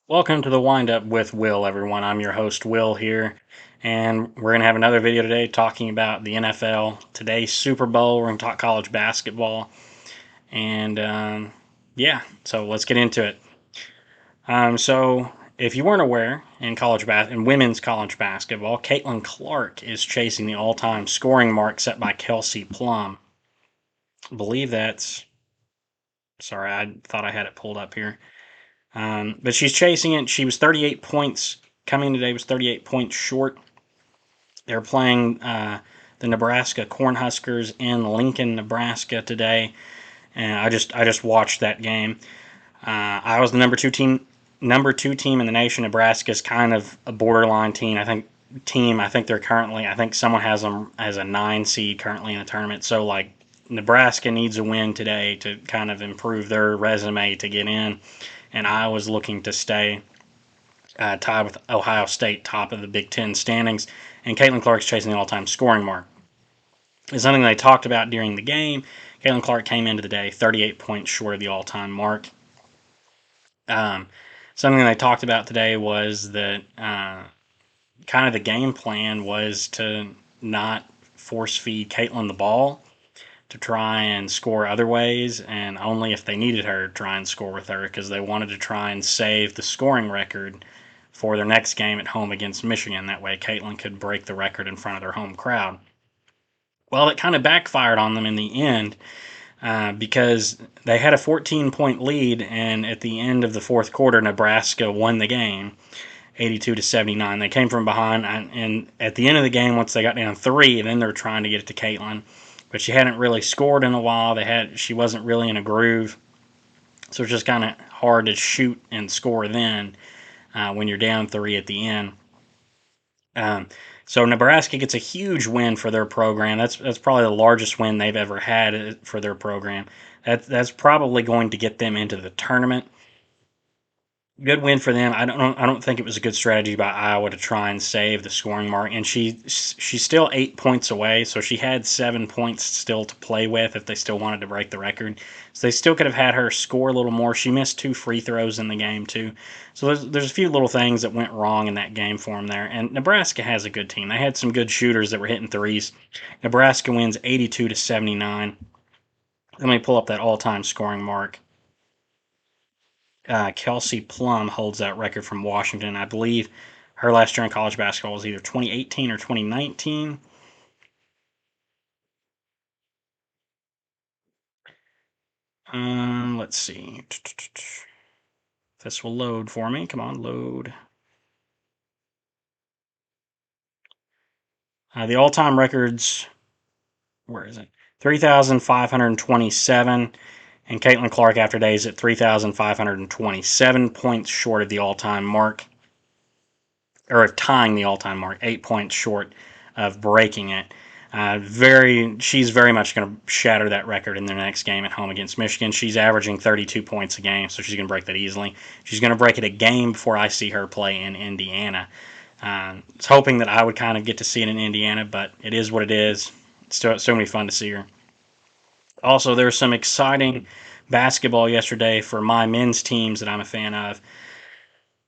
Welcome to the Wind Up with Will, everyone. I'm your host, Will, here, and we're going to have another video today talking about the NFL. Today's Super Bowl, we're going to talk college basketball, and yeah, so let's get into it. So, if you weren't aware, in women's college basketball, Caitlan Clark is chasing the all-time scoring mark set by Kelsey Plum. I believe that's. Sorry, I thought I had it pulled up here. But she's chasing it. She was 38 points coming today. Was 38 points short. They're playing the Nebraska Cornhuskers in Lincoln, Nebraska today, and I just watched that game. I was the number two team in the nation. Nebraska is kind of a borderline team. I think they're currently. I think someone has them as a 9 seed currently in the tournament. So like Nebraska needs a win today to kind of improve their resume to get in, and I was looking to stay tied with Ohio State, top of the Big Ten standings. And Caitlan Clark's chasing the all-time scoring mark. It's something they talked about during the game. Caitlan Clark came into the day 38 points short of the all-time mark. Um, Something they talked about today was that kind of the game plan was to not force feed Caitlan the ball, to try and score other ways, and only if they needed her to try and score with her, because they wanted to try and save the scoring record for their next game at home against Michigan. That way Caitlan could break the record in front of their home crowd. Well, it kind of backfired on them in the end, because they had a 14-point lead, and at the end of the fourth quarter, Nebraska won the game 82-79. They came from behind, and at the end of the game, once they got down 3, then they were trying to get it to Caitlan, but she hadn't really scored in a while. She wasn't really in a groove, so it's just kind of hard to shoot and score then when you're down 3 at the end. Um, so Nebraska gets a huge win for their program. That's probably the largest win they've ever had for their program. That's probably going to get them into the tournament. Good win for them. I don't think it was a good strategy by Iowa to try and save the scoring mark. And she's still 8 points away, so she had 7 points still to play with if they still wanted to break the record. So they still could have had her score a little more. She missed 2 free throws in the game too. So there's a few little things that went wrong in that game for them there. And Nebraska has a good team. They had some good shooters that were hitting threes. Nebraska wins 82-79. Let me pull up that all-time scoring mark. Kelsey Plum holds that record from Washington. I believe her last year in college basketball was either 2018 or 2019. Let's see. This will load for me. Come on, load. The all-time records, where is it? 3,527. And Caitlan Clark after days at 3,527 points short of the all-time mark, or of tying the all-time mark, 8 points short of breaking it. She's very much going to shatter that record in their next game at home against Michigan. She's averaging 32 points a game, so she's going to break that easily. She's going to break it a game before I see her play in Indiana. I was hoping that I would kind of get to see it in Indiana, but it is what it is. It's still so many fun to see her. Also, there's some exciting basketball yesterday for my men's teams that I'm a fan of.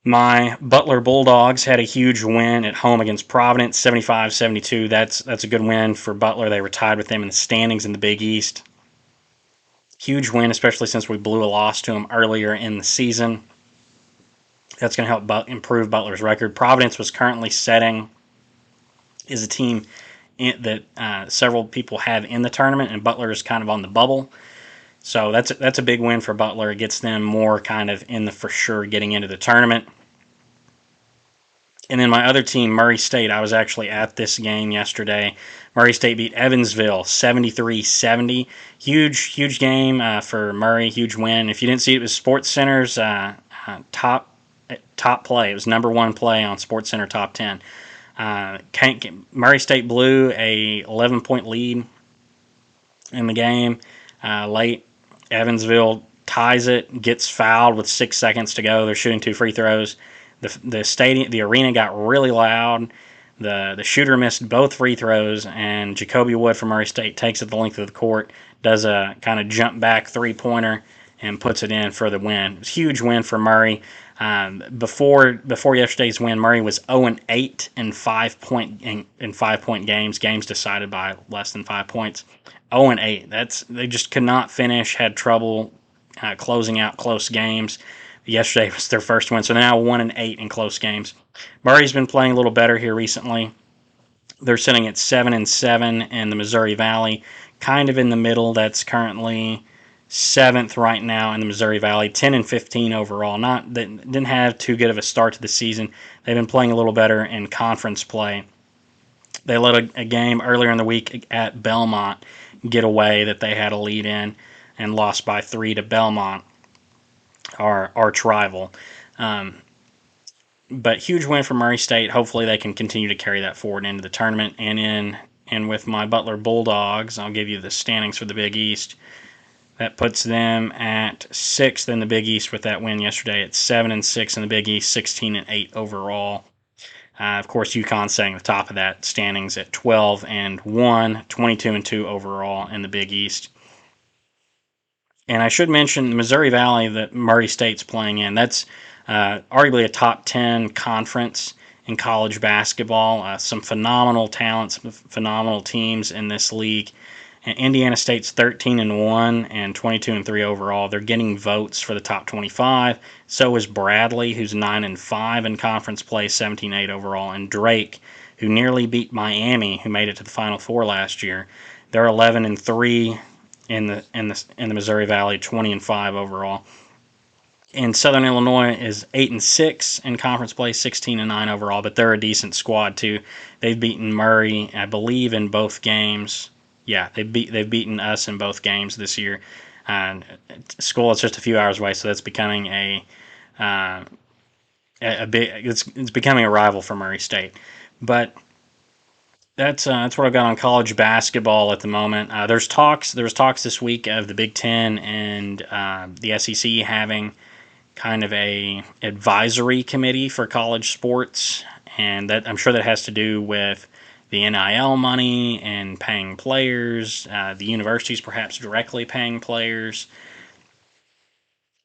My Butler Bulldogs had a huge win at home against Providence, 75-72. That's a good win for Butler. They were tied with them in the standings in the Big East. Huge win, especially since we blew a loss to them earlier in the season. That's going to help improve Butler's record. Providence was currently is a team that several people have in the tournament, and Butler is kind of on the bubble. So that's a big win for Butler. It gets them more kind of in the for sure getting into the tournament. And then my other team, Murray State, I was actually at this game yesterday. Murray State beat Evansville 73-70. Huge game for Murray, huge win. If you didn't see it, it was SportsCenter's top play. It was number 1 play on SportsCenter Top 10. Murray State blew a 11-point lead in the game late. Evansville ties it, gets fouled with 6 seconds to go. They're shooting 2 free throws. The arena got really loud. The shooter missed both free throws, and Jacoby Wood from Murray State takes it the length of the court, does a kind of jump back 3-pointer, and puts it in for the win. It was a huge win for Murray. Before yesterday's win, Murray was 0-8 in 5 point games decided by less than 5 points. 0-8. They just could not finish. Had trouble closing out close games. Yesterday was their first win, so they're now 1-8 in close games. Murray's been playing a little better here recently. They're sitting at 7-7 in the Missouri Valley, kind of in the middle. That's currently seventh right now in the Missouri Valley, 10-15 overall. Not that didn't have too good of a start to the season. They've been playing a little better in conference play. They let a game earlier in the week at Belmont get away that they had a lead in and lost by 3 to Belmont, our arch rival. But huge win for Murray State. Hopefully they can continue to carry that forward into the tournament. And with my Butler Bulldogs, I'll give you the standings for the Big East. That puts them at 6th in the Big East with that win yesterday. It's 7-6 in the Big East, 16-8 overall. Of course, UConn staying at the top of that standings at 12-1, 22-2 overall in the Big East. And I should mention the Missouri Valley that Murray State's playing in. That's arguably a top 10 conference in college basketball. Some phenomenal talents, phenomenal teams in this league. And Indiana State's 13-1 and 22-3 overall. They're getting votes for the top 25. So is Bradley, who's 9-5 in conference play, 17-8 overall, and Drake, who nearly beat Miami, who made it to the Final Four last year. They're 11-3 in the Missouri Valley, 20-5 overall. And Southern Illinois is 8-6 in conference play, 16-9 overall, but they're a decent squad too. They've beaten Murray, I believe, in both games. Yeah, they've beaten us in both games this year. School is just a few hours away, so that's becoming a big. It's becoming a rival for Murray State. But that's what I've got on college basketball at the moment. There was talks this week of the Big Ten and the SEC having kind of a advisory committee for college sports, and that I'm sure that has to do with the NIL money and paying players, the universities perhaps directly paying players,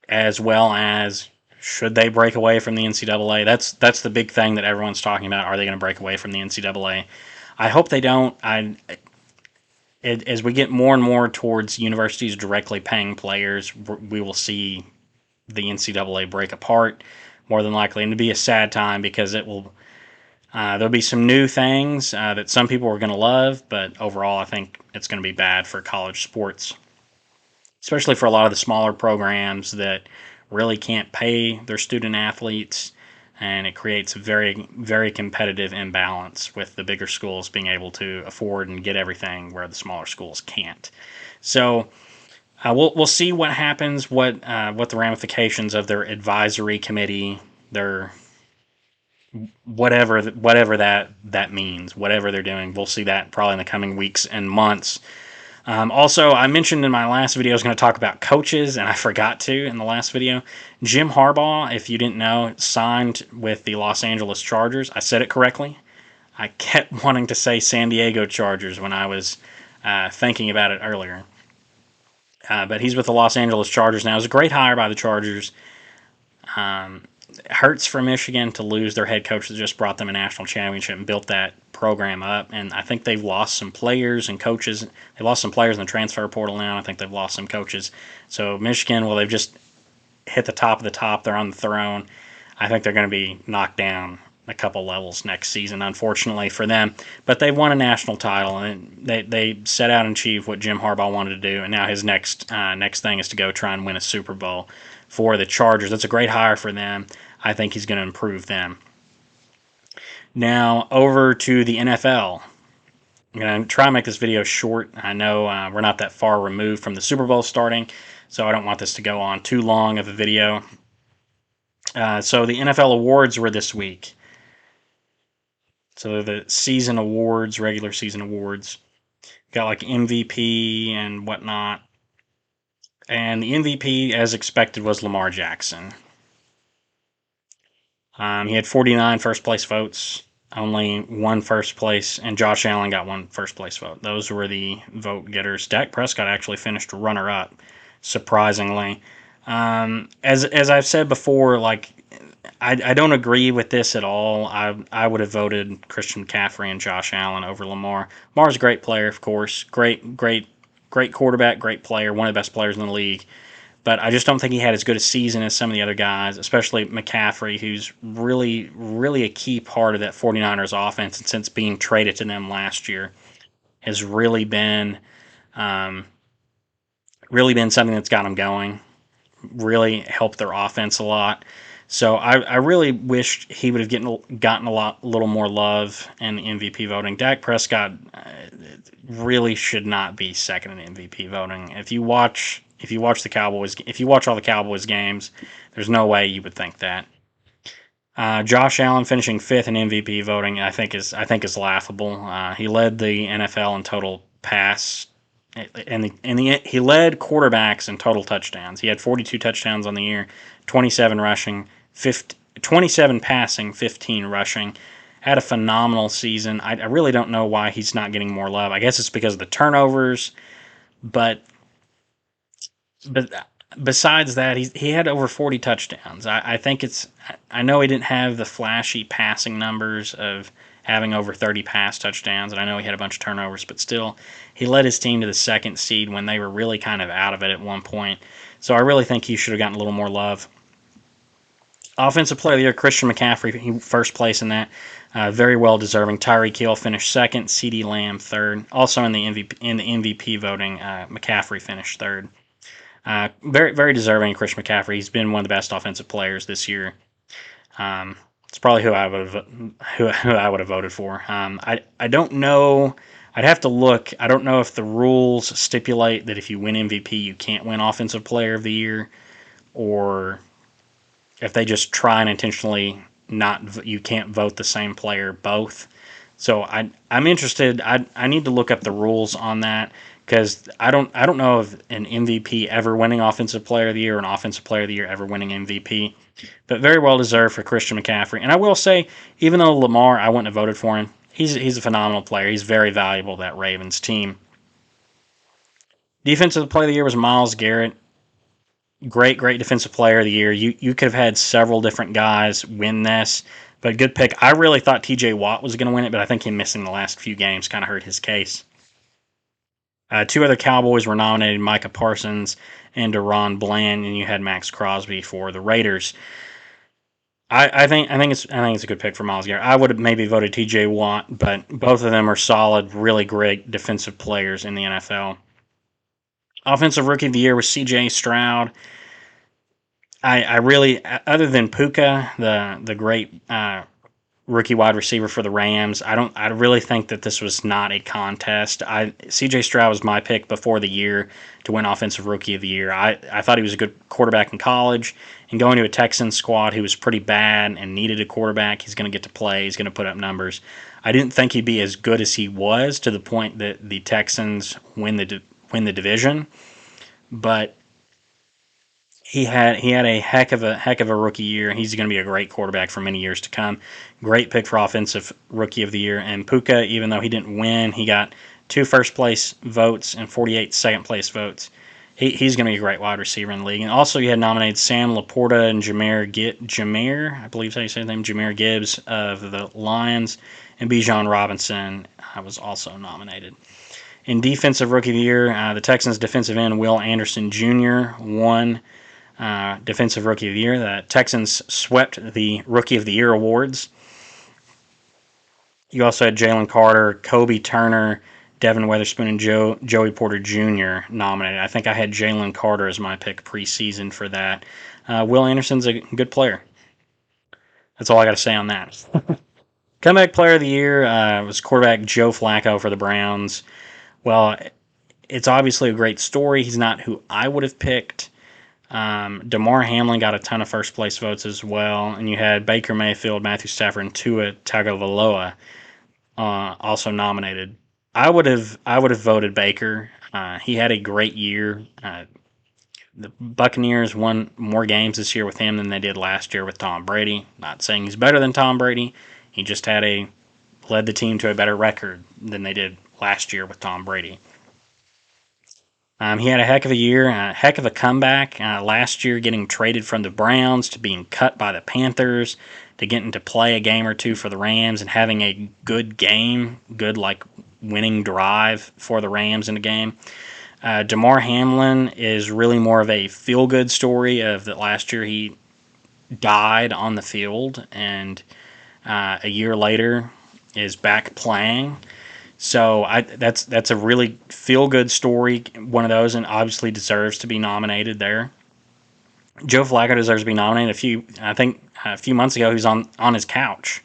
as well as should they break away from the NCAA. That's the big thing that everyone's talking about. Are they going to break away from the NCAA? I hope they don't. As we get more and more towards universities directly paying players, we will see the NCAA break apart more than likely, and it'll be a sad time because it will. There'll be some new things that some people are going to love, but overall, I think it's going to be bad for college sports, especially for a lot of the smaller programs that really can't pay their student athletes, and it creates a very, very competitive imbalance with the bigger schools being able to afford and get everything where the smaller schools can't. So we'll see what happens, what the ramifications of their advisory committee, their whatever that means, whatever they're doing. We'll see that probably in the coming weeks and months. Also, I mentioned in my last video I was going to talk about coaches, and I forgot to in the last video. Jim Harbaugh, if you didn't know, signed with the Los Angeles Chargers. I said it correctly. I kept wanting to say San Diego Chargers when I was thinking about it earlier. But he's with the Los Angeles Chargers now. It was a great hire by the Chargers. It hurts for Michigan to lose their head coach that just brought them a national championship and built that program up. And I think they've lost some players and coaches. They lost some players in the transfer portal now. I think they've lost some coaches. So Michigan, well, they've just hit the top of the top. They're on the throne. I think they're going to be knocked down a couple levels next season, unfortunately for them. But they've won a national title, and they set out and achieved what Jim Harbaugh wanted to do. And now his next thing is to go try and win a Super Bowl for the Chargers. That's a great hire for them. I think he's going to improve them. Now, over to the NFL. I'm going to try and make this video short. I know we're not that far removed from the Super Bowl starting, so I don't want this to go on too long of a video. So the NFL awards were this week. So the season awards, regular season awards. Got like MVP and whatnot. And the MVP, as expected, was Lamar Jackson. He had 49 first place votes, only one first place, and Josh Allen got one first place vote. Those were the vote getters. Dak Prescott actually finished runner up, surprisingly. As I've said before, like I don't agree with this at all. I would have voted Christian McCaffrey and Josh Allen over Lamar. Lamar's a great player, of course. Great quarterback, great player, one of the best players in the league. But I just don't think he had as good a season as some of the other guys, especially McCaffrey, who's really a key part of that 49ers offense. And since being traded to them last year, has um, really been something that's got them going. Really helped their offense a lot. So I really wished he would have gotten a little more love in the MVP voting. Dak Prescott really should not be second in MVP voting. If you watch all the Cowboys games, there's no way you would think that. Josh Allen finishing fifth in MVP voting, I think is laughable. He led the NFL in total pass, he led quarterbacks in total touchdowns. He had 42 touchdowns on the year, 27 rushing, 27 passing, 15 rushing. Had a phenomenal season. I really don't know why he's not getting more love. I guess it's because of the turnovers, but but besides that, he had over 40 touchdowns. I think it's. I know he didn't have the flashy passing numbers of having over 30 pass touchdowns, and I know he had a bunch of turnovers, but still, he led his team to the second seed when they were really kind of out of it at one point. So I really think he should have gotten a little more love. Offensive Player of the Year, Christian McCaffrey, he first place in that. Very well deserving. Tyreek Hill finished second. CeeDee Lamb third. Also in the MVP voting, McCaffrey finished third. Very deserving, Christian McCaffrey. He's been one of the best offensive players this year. It's probably who I would have voted for. I don't know. I'd have to look. I don't know if the rules stipulate that if you win MVP, you can't win Offensive Player of the Year, or if they just try and intentionally not. You can't vote the same player both. So I'm interested. I need to look up the rules on that because I don't know of an MVP ever winning Offensive Player of the Year or an Offensive Player of the Year ever winning MVP. But very well deserved for Christian McCaffrey. And I will say, even though Lamar, I wouldn't have voted for him. He's a phenomenal player. He's very valuable to that Ravens team. Defensive Player of the Year was Myles Garrett. Great defensive player of the year. You could have had several different guys win this, but good pick. I really thought T.J. Watt was going to win it, but I think him missing the last few games kind of hurt his case. Two other Cowboys were nominated: Micah Parsons and Deron Bland, and you had Max Crosby for the Raiders. I think it's a good pick for Myles Garrett. I would have maybe voted T.J. Watt, but both of them are solid, really great defensive players in the NFL. Offensive Rookie of the Year was C.J. Stroud. I really, other than Puka, the great rookie wide receiver for the Rams, I really think that this was not a contest. C.J. Stroud was my pick before the year to win Offensive Rookie of the Year. I thought he was a good quarterback in college, and going to a Texans squad who was pretty bad and needed a quarterback, he's going to get to play, he's going to put up numbers. I didn't think he'd be as good as he was to the point that the Texans win the division, but he had a heck of a rookie year. He's going to be a great quarterback for many years to come. Great pick for Offensive Rookie of the Year. And Puka, even though he didn't win, he got 2 first place votes and 48 second place votes. He's going to be a great wide receiver in the league. And also, you had nominated Sam Laporta and Jameer, I believe how you say his name, Jameer Gibbs of the Lions, and Bijan Robinson was also nominated. In Defensive Rookie of the Year, the Texans defensive end Will Anderson Jr. won Defensive Rookie of the Year. The Texans swept the Rookie of the Year awards. You also had Jalen Carter, Kobe Turner, Devin Weatherspoon, and Joey Porter Jr. nominated. I think I had Jalen Carter as my pick preseason for that. Will Anderson's a good player. That's all I got to say on that. Comeback Player of the Year was quarterback Joe Flacco for the Browns. Well, it's obviously a great story. He's not who I would have picked. Damar Hamlin got a ton of first place votes as well, and you had Baker Mayfield, Matthew Stafford, and Tua Tagovailoa also nominated. I would have voted Baker. He had a great year. The Buccaneers won more games this year with him than they did last year with Tom Brady. Not saying he's better than Tom Brady. He just led the team to a better record than they did last year with Tom Brady. He had a heck of a year, a heck of a comeback last year, getting traded from the Browns to being cut by the Panthers to getting to play a game or two for the Rams and having a good game, good like winning drive for the Rams in the game. Damar Hamlin is really more of a feel good story of that last year he died on the field and a year later is back playing. So that's a really feel good story, one of those, and obviously deserves to be nominated there. Joe Flacco deserves to be nominated. I think a few months ago he was on his couch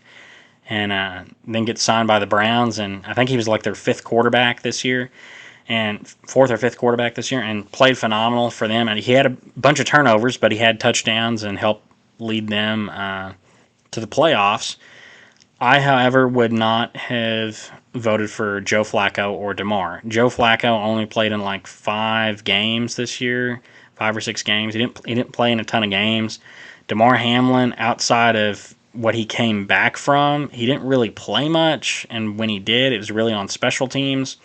and then gets signed by the Browns, and I think he was like their fifth quarterback this year, and fourth or fifth quarterback this year, and played phenomenal for them. And he had a bunch of turnovers, but he had touchdowns and helped lead them to the playoffs. I, however, would not have voted for Joe Flacco or DeMar. Joe Flacco only played in like 5 games this year, 5 or 6 games. He didn't play in a ton of games. DeMar Hamlin, outside of what he came back from, he didn't really play much, and when he did, it was really on special teams.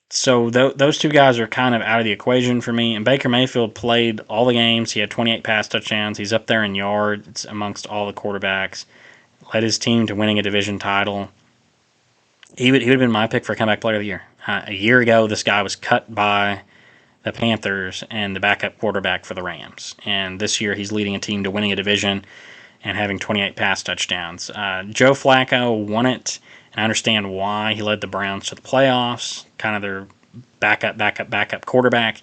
So those two guys are kind of out of the equation for me. And Baker Mayfield played all the games. He had 28 pass touchdowns. He's up there in yards amongst all the quarterbacks. Led his team to winning a division title. He would have been my pick for comeback player of the year. A year ago, this guy was cut by the Panthers and the backup quarterback for the Rams. And this year, he's leading a team to winning a division and having 28 pass touchdowns. Joe Flacco won it, and I understand why. He led the Browns to the playoffs, kind of their backup quarterback.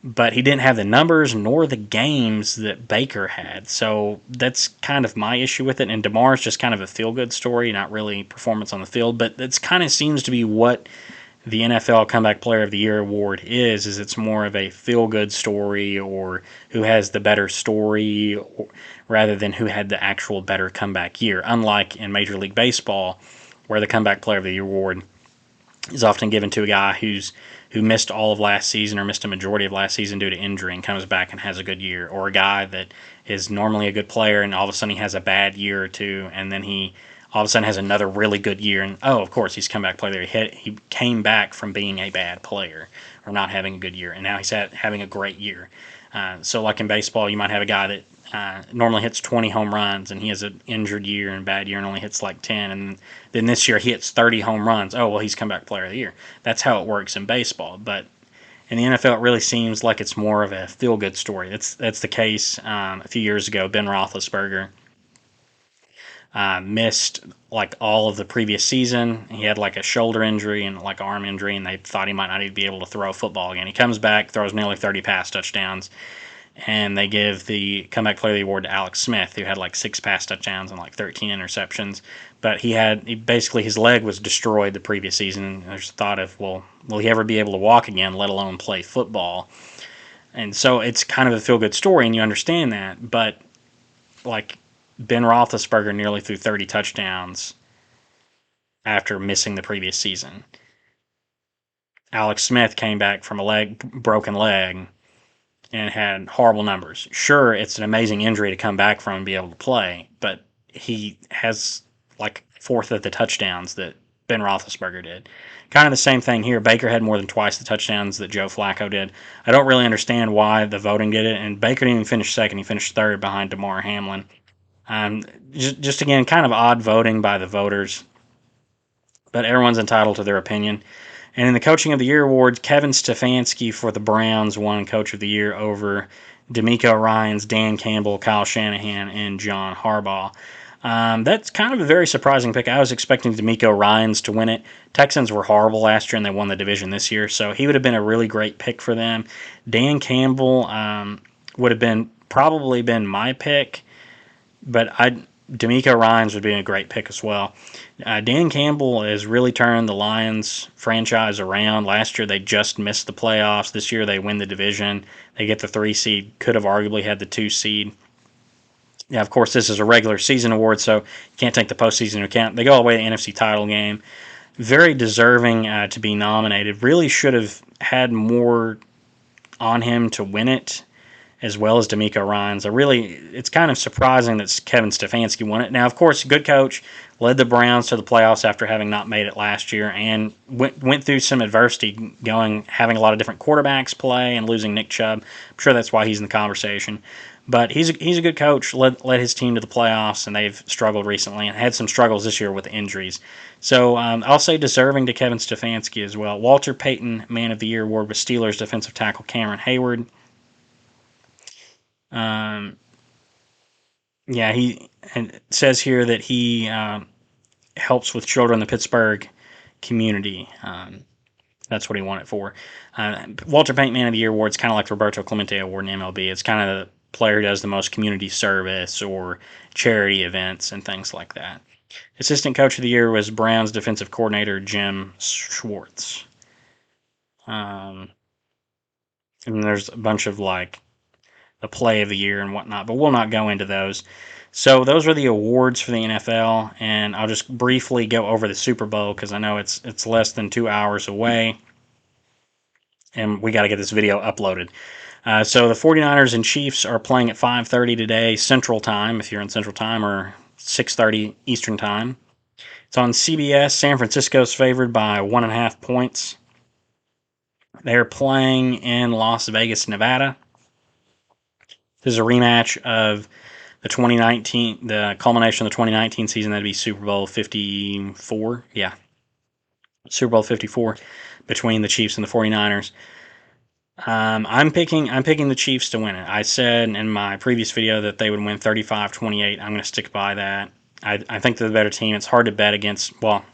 But he didn't have the numbers nor the games that Baker had. So that's kind of my issue with it. And DeMar is just kind of a feel-good story, not really performance on the field. But that's kind of seems to be what the NFL Comeback Player of the Year award is it's more of a feel-good story or who has the better story rather than who had the actual better comeback year. Unlike in Major League Baseball, where the Comeback Player of the Year award is often given to a guy who missed all of last season or missed a majority of last season due to injury and comes back and has a good year, or a guy that is normally a good player and all of a sudden he has a bad year or two and then he all of a sudden has another really good year and of course he's comeback player. He came back from being a bad player or not having a good year and now he's having a great year. So like in baseball, you might have a guy that normally hits 20 home runs and he has an injured year and bad year and only hits like 10, and then this year he hits 30 home runs. Oh, well, he's comeback player of the year. That's how it works in baseball. But in the NFL, it really seems like it's more of a feel-good story. That's the case. A few years ago, Ben Roethlisberger missed like all of the previous season. He had like a shoulder injury and like arm injury, and they thought he might not even be able to throw a football again. He comes back, throws nearly 30 pass touchdowns, and they give the comeback player of the award to Alex Smith, who had like 6 pass touchdowns and like 13 interceptions. But basically his leg was destroyed the previous season. There's thought of, well, will he ever be able to walk again, let alone play football? And so it's kind of a feel good story, and you understand that. But like Ben Roethlisberger nearly threw 30 touchdowns after missing the previous season. Alex Smith came back from a broken leg and had horrible numbers. Sure, it's an amazing injury to come back from and be able to play, but he has like fourth of the touchdowns that Ben Roethlisberger did. Kind of the same thing here. Baker had more than twice the touchdowns that Joe Flacco did. I don't really understand why the voting did it, and Baker didn't even finish second. He finished third behind Damar Hamlin. Just again, kind of odd voting by the voters, but everyone's entitled to their opinion. And in the Coaching of the Year awards, Kevin Stefanski for the Browns won Coach of the Year over DeMeco Ryans, Dan Campbell, Kyle Shanahan, and John Harbaugh. That's kind of a very surprising pick. I was expecting DeMeco Ryans to win it. Texans were horrible last year, and they won the division this year, so he would have been a really great pick for them. Dan Campbell would have probably been my pick, but DeMeco Ryans would be a great pick as well. Dan Campbell has really turned the Lions franchise around. Last year they just missed the playoffs. This year they win the division. They get the 3 seed. Could have arguably had the 2 seed. Yeah, of course, this is a regular season award, so you can't take the postseason into account. They go all the way to the NFC title game. Very deserving to be nominated. Really should have had more on him to win it as well as D'Amico Ryans. It's kind of surprising that Kevin Stefanski won it. Now, of course, good coach, led the Browns to the playoffs after having not made it last year, and went through some adversity, having a lot of different quarterbacks play and losing Nick Chubb. I'm sure that's why he's in the conversation. But he's a good coach, led his team to the playoffs, and they've struggled recently and had some struggles this year with injuries. So I'll say deserving to Kevin Stefanski as well. Walter Payton Man of the Year award with Steelers defensive tackle Cameron Hayward. Um, yeah, it says here that he helps with children in the Pittsburgh community. That's what he won it for. Walter Payton Man of the Year award is kind of like the Roberto Clemente Award in MLB. It's kind of the player who does the most community service or charity events and things like that. Assistant Coach of the Year was Browns defensive coordinator Jim Schwartz. And there's a bunch of like the play of the year and whatnot, but we'll not go into those. So those are the awards for the NFL, and I'll just briefly go over the Super Bowl because I know it's less than 2 hours away, and we got to get this video uploaded. So the 49ers and Chiefs are playing at 5:30 today Central Time, if you're in Central Time, or 6:30 Eastern Time. It's on CBS. San Francisco's favored by 1.5 points. They're playing in Las Vegas, Nevada. This is a rematch of the culmination of the 2019 season. That'd be Super Bowl 54. Yeah. Super Bowl 54 between the Chiefs and the 49ers. I'm picking the Chiefs to win it. I said in my previous video that they would win 35-28. I'm going to stick by that. I think they're the better team. It's hard to bet against, well,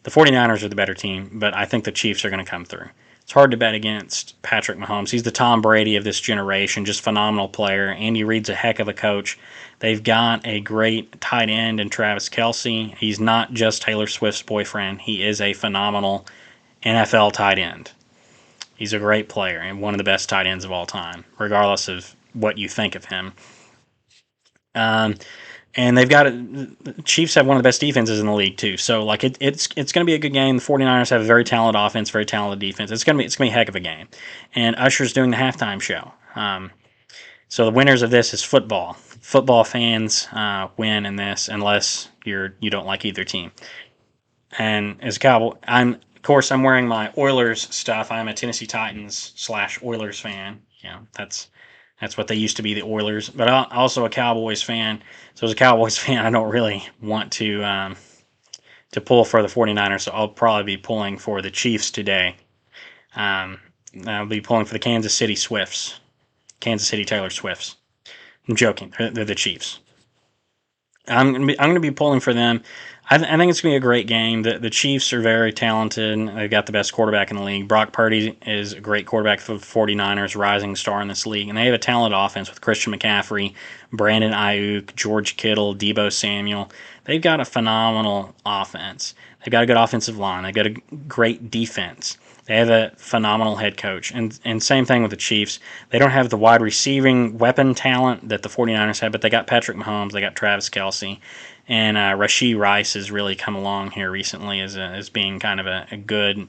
the 49ers are the better team, but I think the Chiefs are going to come through. It's hard to bet against Patrick Mahomes. He's the Tom Brady of this generation, just phenomenal player. Andy Reid's a heck of a coach. They've got a great tight end in Travis Kelce. He's not just Taylor Swift's boyfriend. He is a phenomenal NFL tight end. He's a great player and one of the best tight ends of all time, regardless of what you think of him. And the Chiefs have one of the best defenses in the league too. So like it's going to be a good game. The 49ers have a very talented offense, very talented defense. It's going to be a heck of a game. And Usher's doing the halftime show. So the winners of this is football. Football fans win in this unless you don't like either team. And as a Cowboy, I'm wearing my Oilers stuff. I'm a Tennessee Titans / Oilers fan. That's what they used to be, the Oilers. But I'm also a Cowboys fan. So as a Cowboys fan, I don't really want to pull for the 49ers. So I'll probably be pulling for the Chiefs today. I'll be pulling for the Kansas City Taylor Swifts. I'm joking. They're the Chiefs. I'm going to be pulling for them. I think it's going to be a great game. The Chiefs are very talented. They've got the best quarterback in the league. Brock Purdy is a great quarterback for the 49ers, rising star in this league. And they have a talented offense with Christian McCaffrey, Brandon Ayuk, George Kittle, Deebo Samuel. They've got a phenomenal offense. They've got a good offensive line. They've got a great defense. They have a phenomenal head coach. And same thing with the Chiefs. They don't have the wide receiving weapon talent that the 49ers have, but they got Patrick Mahomes. They got Travis Kelce. And Rashee Rice has really come along here recently as being kind of a good,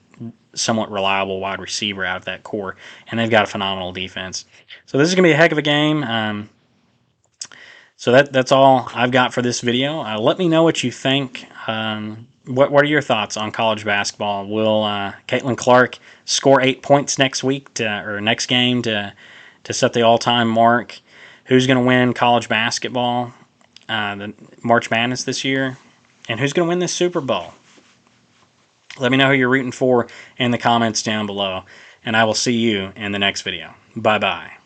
somewhat reliable wide receiver out of that core. And they've got a phenomenal defense. So this is going to be a heck of a game. So that's all I've got for this video. Let me know what you think. What are your thoughts on college basketball? Will Caitlan Clark score 8 points next week or next game to set the all-time mark? Who's going to win college basketball? The March Madness this year, and who's going to win this Super Bowl? Let me know who you're rooting for in the comments down below, and I will see you in the next video. Bye-bye.